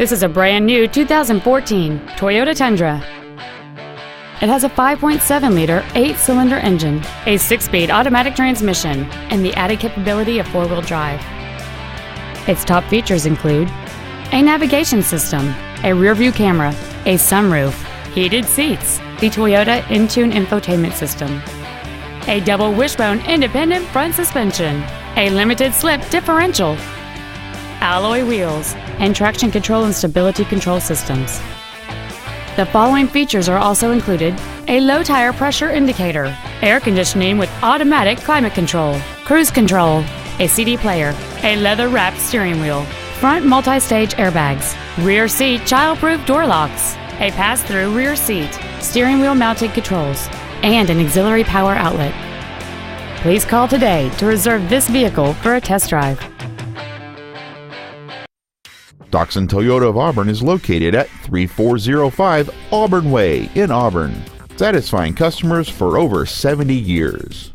This is a brand new 2014 Toyota Tundra. It has a 5.7-liter, 8-cylinder engine, a 6-speed automatic transmission, and the added capability of 4-wheel drive. Its top features include a navigation system, a rear-view camera, a sunroof, heated seats, the Toyota Entune infotainment system, a double wishbone independent front suspension, a limited slip differential, alloy wheels, and traction control and stability control systems. The following features are also included: a low tire pressure indicator, air conditioning with automatic climate control, cruise control, a CD player, a leather-wrapped steering wheel, front multi-stage airbags, rear seat child-proof door locks, a pass-through rear seat, steering wheel mounted controls, and an auxiliary power outlet. Please call today to reserve this vehicle for a test drive. Doxon Toyota of Auburn is located at 3405 Auburn Way in Auburn, satisfying customers for over 70 years.